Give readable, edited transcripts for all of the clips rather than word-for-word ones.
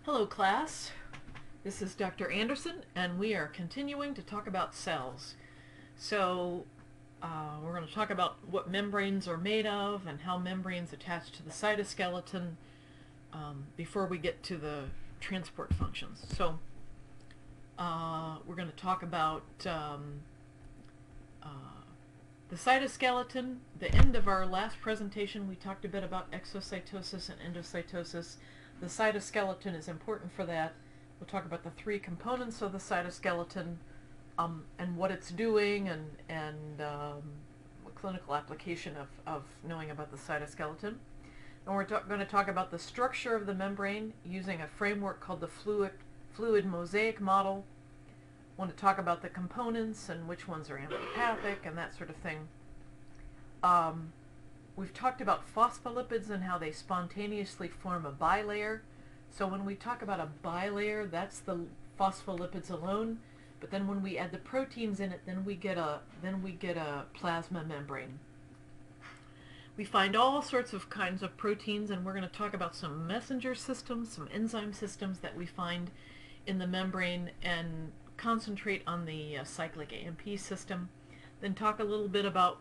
Hello class, this is Dr. Anderson and we are continuing to talk about cells. So we're going to talk about what membranes are made of and how membranes attach to the cytoskeleton before we get to the transport functions. So we're going to talk about the cytoskeleton. The end of our last presentation we talked a bit about exocytosis and endocytosis. The cytoskeleton is important for that. We'll talk about the three components of the cytoskeleton and what it's doing and what clinical application of knowing about the cytoskeleton. And we're going to talk about the structure of the membrane using a framework called the fluid mosaic model. I want to talk about the components and which ones are amphipathic and that sort of thing. We've talked about phospholipids and how they spontaneously form a bilayer. So when we talk about a bilayer, that's the phospholipids alone. But then when we add the proteins in it, then we get a plasma membrane. We find all sorts of kinds of proteins, and we're going to talk about some messenger systems, some enzyme systems that we find in the membrane, and concentrate on the cyclic AMP system. Then talk a little bit about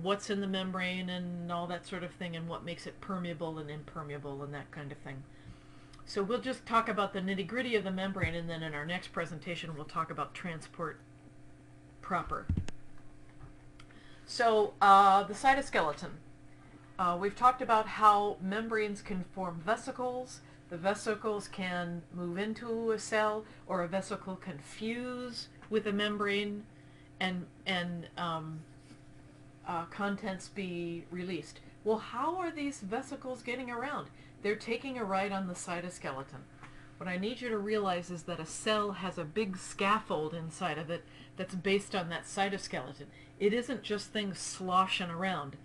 what's in the membrane and all that sort of thing, and what makes it permeable and impermeable and that kind of thing. So we'll just talk about the nitty-gritty of the membrane, and then in our next presentation we'll talk about transport proper. So the cytoskeleton. We've talked about how membranes can form vesicles. The vesicles can move into a cell, or a vesicle can fuse with a membrane and contents be released. Well, how are these vesicles getting around? They're taking a ride on the cytoskeleton. What I need you to realize is that a cell has a big scaffold inside of it that's based on that cytoskeleton. It isn't just things sloshing around.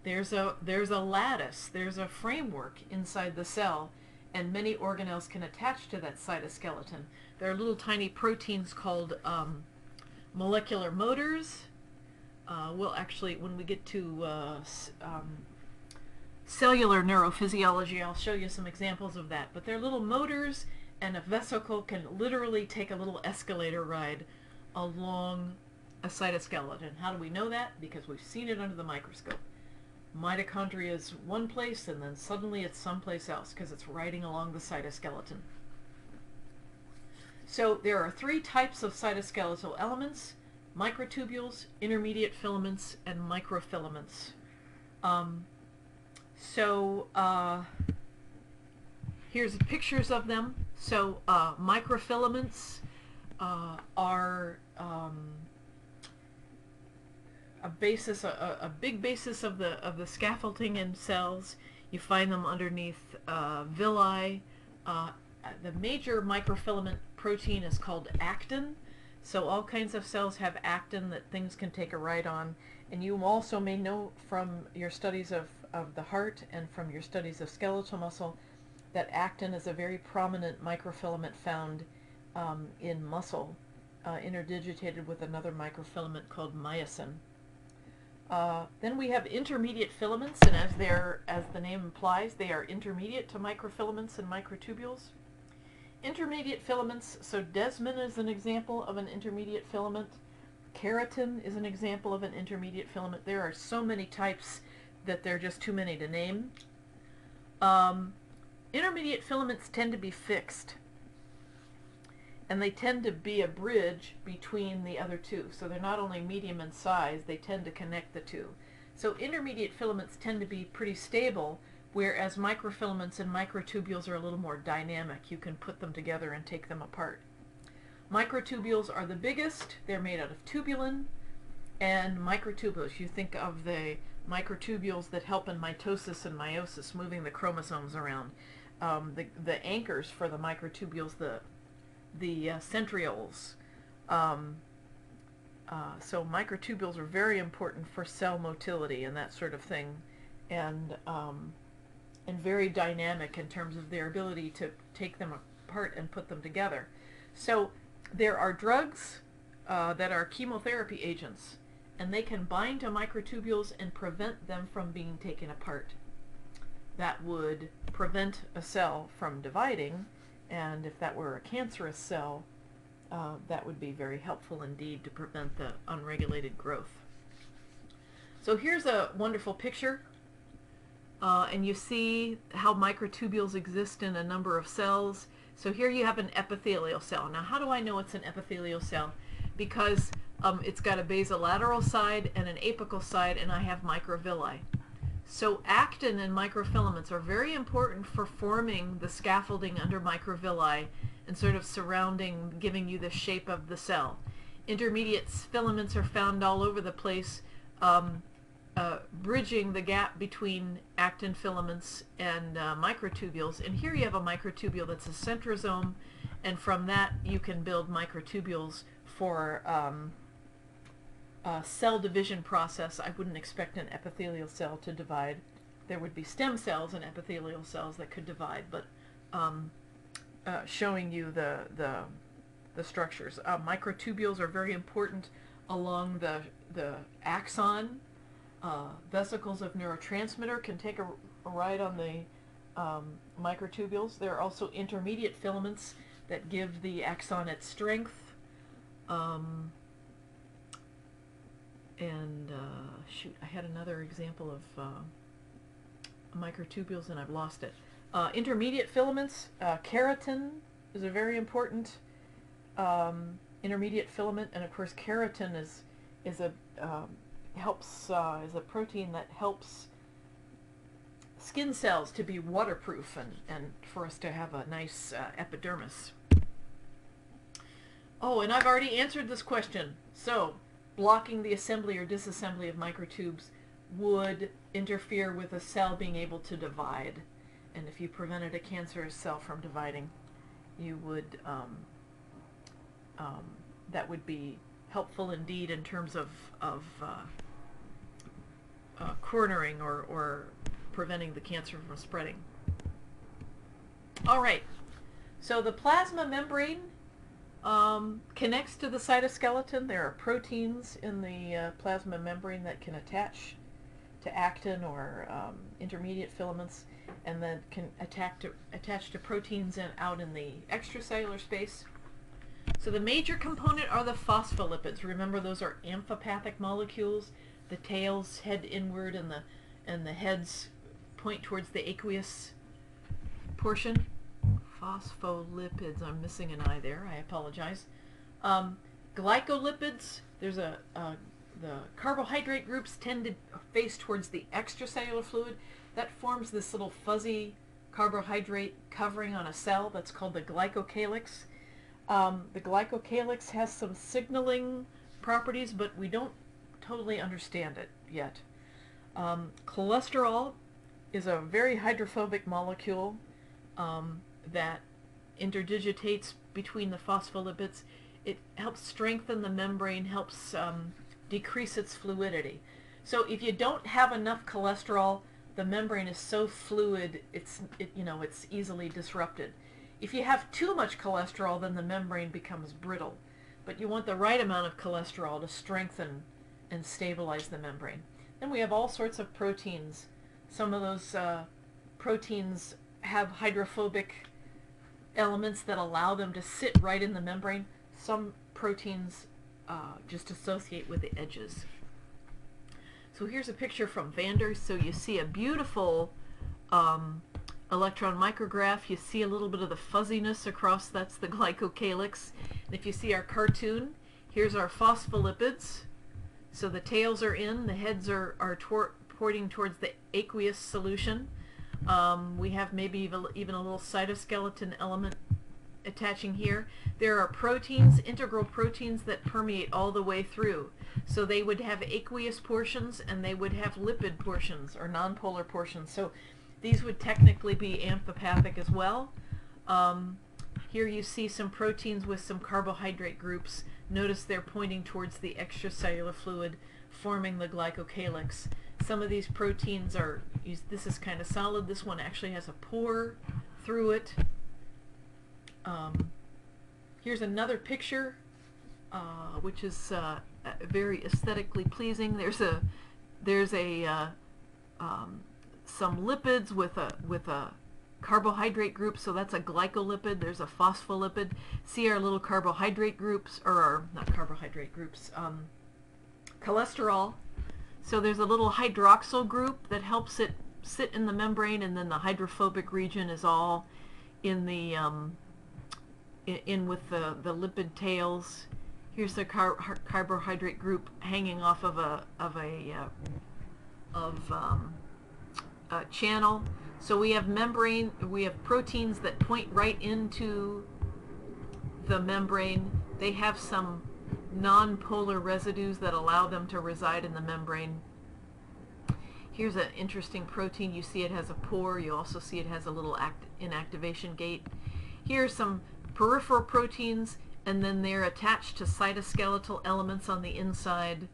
There's a lattice, there's a framework inside the cell, and many organelles can attach to that cytoskeleton. There are little tiny proteins called molecular motors. We'll actually, when we get to cellular neurophysiology, I'll show you some examples of that. But they're little motors, and a vesicle can literally take a little escalator ride along a cytoskeleton. How do we know that? Because we've seen it under the microscope. Mitochondria is one place, and then suddenly it's someplace else because it's riding along the cytoskeleton. So there are three types of cytoskeletal elements: microtubules, intermediate filaments, and microfilaments. Here's pictures of them. So microfilaments are a big basis of the scaffolding in cells. You find them underneath villi. The major microfilament protein is called actin. So all kinds of cells have actin that things can take a ride on. And you also may know from your studies of the heart and from your studies of skeletal muscle that actin is a very prominent microfilament found in muscle, interdigitated with another microfilament called myosin. Then we have intermediate filaments, and as the name implies, they are intermediate to microfilaments and microtubules. Intermediate filaments, so desmin is an example of an intermediate filament. Keratin is an example of an intermediate filament. There are so many types that there are just too many to name. Intermediate filaments tend to be fixed, and they tend to be a bridge between the other two. So they're not only medium in size, they tend to connect the two. So intermediate filaments tend to be pretty stable, whereas microfilaments and microtubules are a little more dynamic. You can put them together and take them apart. Microtubules are the biggest. They're made out of tubulin, and microtubules, you think of the microtubules that help in mitosis and meiosis, moving the chromosomes around. The anchors for the microtubules, the centrioles. So microtubules are very important for cell motility and that sort of thing, and very dynamic in terms of their ability to take them apart and put them together. So there are drugs that are chemotherapy agents, and they can bind to microtubules and prevent them from being taken apart. That would prevent a cell from dividing And if that were a cancerous cell, that would be very helpful indeed to prevent the unregulated growth. So here's a wonderful picture, and you see how microtubules exist in a number of cells. So here you have an epithelial cell. Now, how do I know it's an epithelial cell? Because it's got a basolateral side and an apical side, and I have microvilli. So actin and microfilaments are very important for forming the scaffolding under microvilli and sort of surrounding, giving you the shape of the cell. Intermediate filaments are found all over the place, bridging the gap between actin filaments and microtubules. And here you have a microtubule that's a centrosome, and from that you can build microtubules for cell division process. I wouldn't expect an epithelial cell to divide. There would be stem cells and epithelial cells that could divide, but showing you the structures. Microtubules are very important along the axon. Vesicles of neurotransmitter can take a ride on the microtubules. There are also intermediate filaments that give the axon its strength. Shoot, I had another example of microtubules and I've lost it. Intermediate filaments, keratin is a very important intermediate filament, and of course keratin is a protein that helps skin cells to be waterproof and for us to have a nice epidermis. Oh, and I've already answered this question. So, blocking the assembly or disassembly of microtubes would interfere with a cell being able to divide. And if you prevented a cancerous cell from dividing, you would, that would be helpful indeed in terms of cornering or preventing the cancer from spreading. All right, so the plasma membrane connects to the cytoskeleton. There are proteins in the plasma membrane that can attach to actin or intermediate filaments, and then can attach to proteins out in the extracellular space. So the major component are the phospholipids. Remember, those are amphipathic molecules. The tails head inward and the heads point towards the aqueous portion. Phospholipids, I'm missing an I there, I apologize. Glycolipids, there's the carbohydrate groups tend to face towards the extracellular fluid. That forms this little fuzzy carbohydrate covering on a cell that's called the glycocalyx. The glycocalyx has some signaling properties, but we don't totally understand it yet. Cholesterol is a very hydrophobic molecule that interdigitates between the phospholipids. It helps strengthen the membrane, helps decrease its fluidity. So if you don't have enough cholesterol, the membrane is so fluid, it's easily disrupted. If you have too much cholesterol, then the membrane becomes brittle. But you want the right amount of cholesterol to strengthen and stabilize the membrane. Then we have all sorts of proteins. Some of those proteins have hydrophobic elements that allow them to sit right in the membrane. Some proteins just associate with the edges. So here's a picture from Vander. So you see a beautiful electron micrograph. You see a little bit of the fuzziness across, that's the glycocalyx. And if you see our cartoon, here's our phospholipids. So the tails are in, the heads are pointing towards the aqueous solution. We have maybe even a little cytoskeleton element attaching here. There are proteins, integral proteins, that permeate all the way through. So they would have aqueous portions and they would have lipid portions or nonpolar portions. So these would technically be amphipathic as well. Here you see some proteins with some carbohydrate groups. Notice they're pointing towards the extracellular fluid, forming the glycocalyx. Some of these proteins are, this is kind of solid. This one actually has a pore through it. Here's another picture, which is very aesthetically pleasing. There's some lipids with a carbohydrate groups, so that's a glycolipid. There's a phospholipid. See our little carbohydrate groups, or not carbohydrate groups, cholesterol. So there's a little hydroxyl group that helps it sit in the membrane, and then the hydrophobic region is all in the in with the lipid tails. Here's the carbohydrate group hanging off of a channel. So we have membrane, we have proteins that point right into the membrane. They have some non-polar residues that allow them to reside in the membrane. Here's an interesting protein. You see it has a pore. You also see it has a little inactivation gate. Here's some peripheral proteins, and then they're attached to cytoskeletal elements on the inside.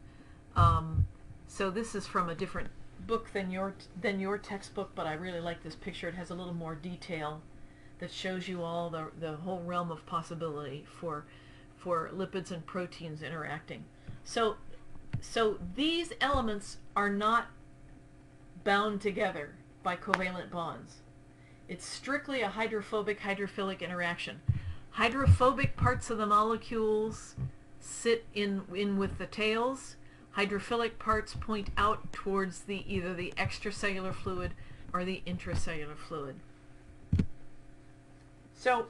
So this is from a different book than your textbook, but I really like this picture. It has a little more detail that shows you all the whole realm of possibility for lipids and proteins interacting. So these elements are not bound together by covalent bonds. It's strictly a hydrophobic hydrophilic interaction. Hydrophobic parts of the molecules sit in with the tails. Hydrophilic parts point out towards either the extracellular fluid or the intracellular fluid. So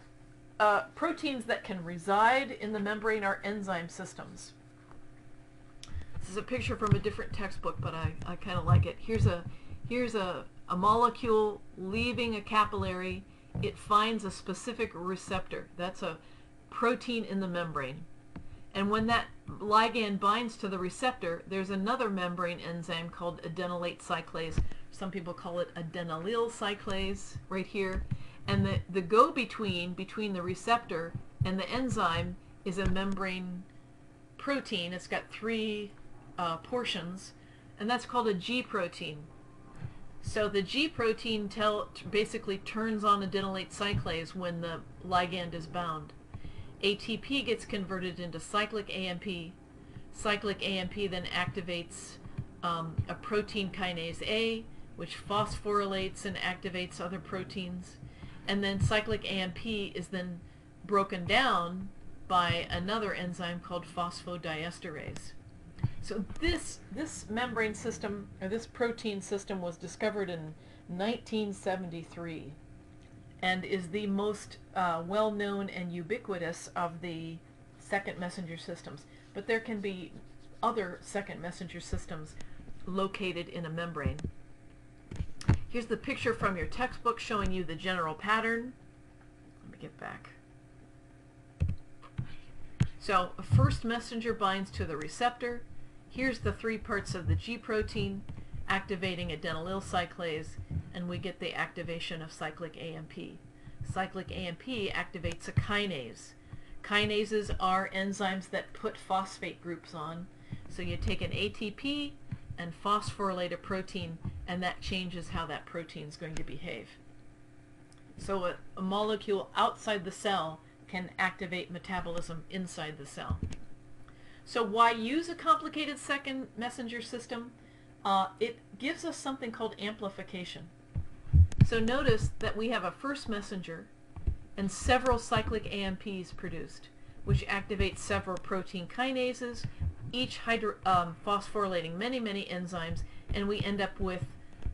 proteins that can reside in the membrane are enzyme systems. This is a picture from a different textbook, but I kind of like it. Here's a molecule leaving a capillary. It finds a specific receptor. That's a protein in the membrane. And when that ligand binds to the receptor, there's another membrane enzyme called adenylate cyclase. Some people call it adenylyl cyclase right here. And the go-between between the receptor and the enzyme is a membrane protein. It's got three portions, and that's called a G protein. So the G protein basically turns on adenylate cyclase when the ligand is bound. ATP gets converted into cyclic AMP. Cyclic AMP then activates a protein kinase A, which phosphorylates and activates other proteins. And then cyclic AMP is then broken down by another enzyme called phosphodiesterase. So this membrane system, or this protein system, was discovered in 1973 and is the most well-known and ubiquitous of the second messenger systems. But there can be other second messenger systems located in a membrane. Here's the picture from your textbook showing you the general pattern. Let me get back. So a first messenger binds to the receptor. Here's the three parts of the G protein activating adenylyl cyclase, and we get the activation of cyclic AMP. Cyclic AMP activates a kinase. Kinases are enzymes that put phosphate groups on. So you take an ATP and phosphorylate a protein, and that changes how that protein is going to behave. So a molecule outside the cell can activate metabolism inside the cell. So why use a complicated second messenger system? It gives us something called amplification. So notice that we have a first messenger and several cyclic AMPs produced, which activate several protein kinases, each phosphorylating many enzymes, and we end up with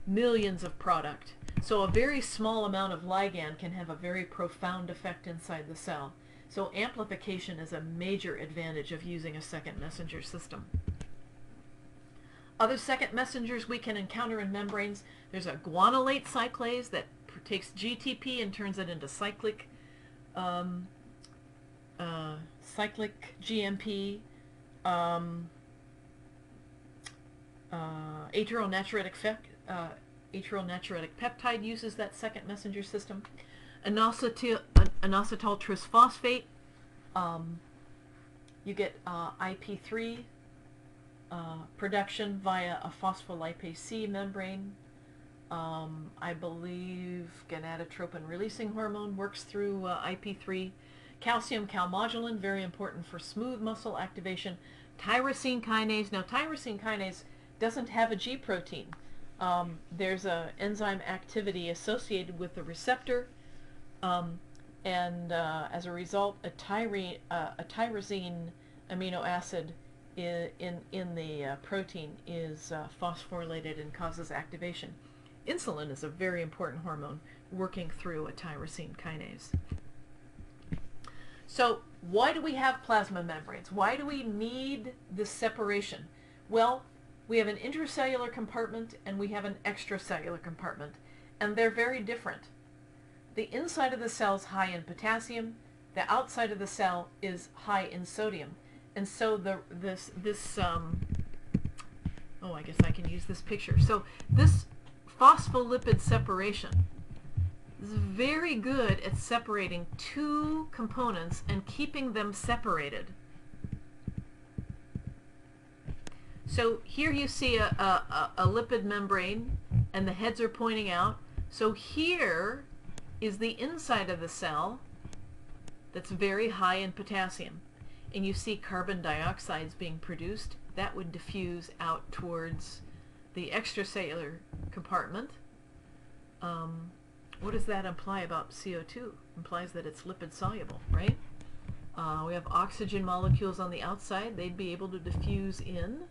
millions of product. So a very small amount of ligand can have a very profound effect inside the cell. So amplification is a major advantage of using a second messenger system. Other second messengers we can encounter in membranes, there's a guanylate cyclase that takes GTP and turns it into cyclic GMP. Atrial natriuretic peptide uses that second messenger system. Inositol trisphosphate, you get IP3 production via a phospholipase C membrane. I believe gonadotropin releasing hormone works through IP3. Calcium calmodulin, very important for smooth muscle activation. Tyrosine kinase. Now tyrosine kinase doesn't have a G protein. There's a enzyme activity associated with the receptor, and as a result, a tyrosine amino acid in the protein is phosphorylated and causes activation. Insulin is a very important hormone working through a tyrosine kinase. So why do we have plasma membranes? Why do we need this separation? Well, we have an intracellular compartment and we have an extracellular compartment, and they're very different. The inside of the cell is high in potassium, the outside of the cell is high in sodium. And so I guess I can use this picture. So this phospholipid separation is very good at separating two components and keeping them separated. So here you see a lipid membrane and the heads are pointing out. So here is the inside of the cell that's very high in potassium. And you see carbon dioxides being produced. That would diffuse out towards the extracellular compartment. What does that imply about CO2? Implies that it's lipid soluble, right? We have oxygen molecules on the outside. They'd be able to diffuse in.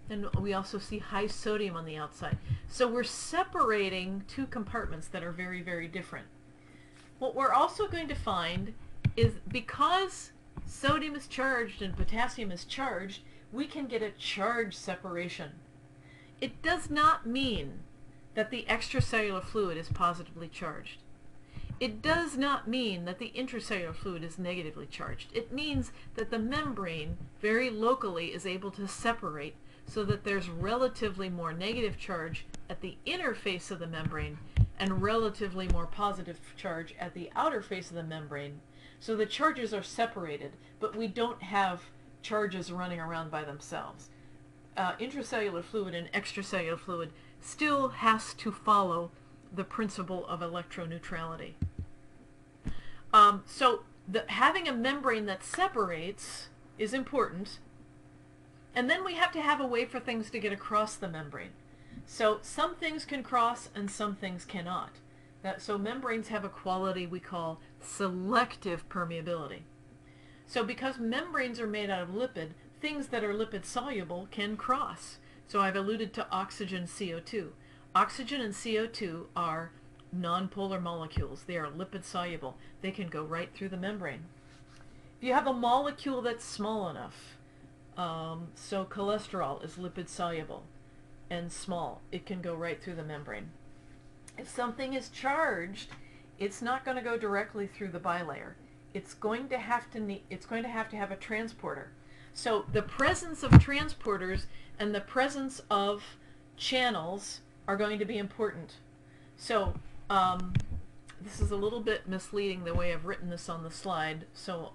And we also see high sodium on the outside. So we're separating two compartments that are very, very different. What we're also going to find is because sodium is charged and potassium is charged, we can get a charge separation. It does not mean that the extracellular fluid is positively charged. It does not mean that the intracellular fluid is negatively charged. It means that the membrane very locally is able to separate so that there's relatively more negative charge at the inner face of the membrane and relatively more positive charge at the outer face of the membrane. So the charges are separated, but we don't have charges running around by themselves. Intracellular fluid and extracellular fluid still has to follow the principle of electroneutrality. So having a membrane that separates is important, and then we have to have a way for things to get across the membrane. So some things can cross and some things cannot. So membranes have a quality we call selective permeability. So because membranes are made out of lipid, things that are lipid soluble can cross. So I've alluded to oxygen, CO2. Oxygen and CO2 are nonpolar molecules. They are lipid soluble. They can go right through the membrane. If you have a molecule that's small enough, so cholesterol is lipid soluble and small, it can go right through the membrane. If something is charged, it's not going to go directly through the bilayer. It's going to have to have a transporter. So the presence of transporters and the presence of channels are going to be important. So this is a little bit misleading the way I've written this on the slide, so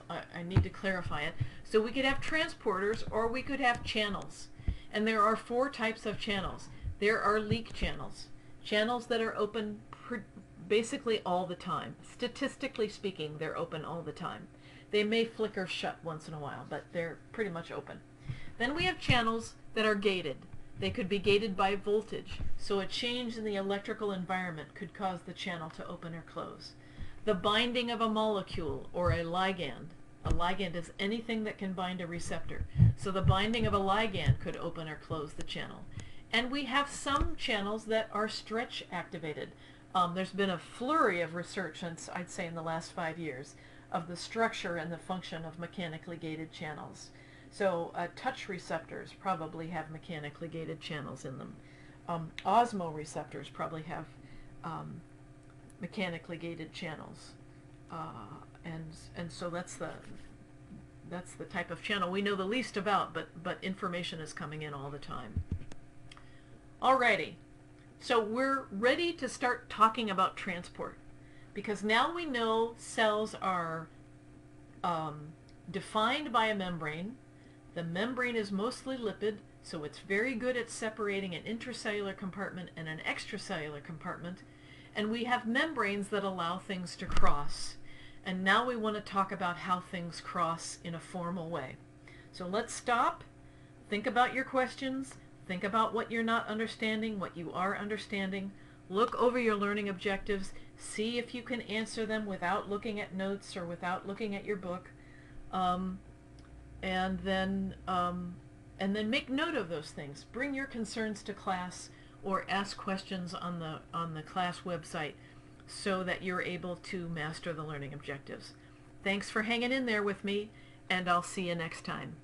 I need to clarify it. So we could have transporters or we could have channels. And there are four types of channels. There are leak channels. Channels that are open basically all the time. Statistically speaking, they're open all the time. They may flicker shut once in a while, but they're pretty much open. Then we have channels that are gated. They could be gated by voltage, so a change in the electrical environment could cause the channel to open or close. The binding of a molecule or a ligand. A ligand is anything that can bind a receptor. So the binding of a ligand could open or close the channel. And we have some channels that are stretch activated. There's been a flurry of research, I'd say in the last 5 years, of the structure and the function of mechanically gated channels. So touch receptors probably have mechanically gated channels in them. Osmoreceptors probably have mechanically gated channels. And so that's the type of channel we know the least about, but information is coming in all the time. Alrighty, so we're ready to start talking about transport, because now we know cells are defined by a membrane. The membrane is mostly lipid, so it's very good at separating an intracellular compartment and an extracellular compartment, and we have membranes that allow things to cross. And now we want to talk about how things cross in a formal way. So let's stop, think about your questions, Think about what you're not understanding, what you are understanding. Look over your learning objectives. See if you can answer them without looking at notes or without looking at your book. And then make note of those things. Bring your concerns to class or ask questions on the class website so that you're able to master the learning objectives. Thanks for hanging in there with me, and I'll see you next time.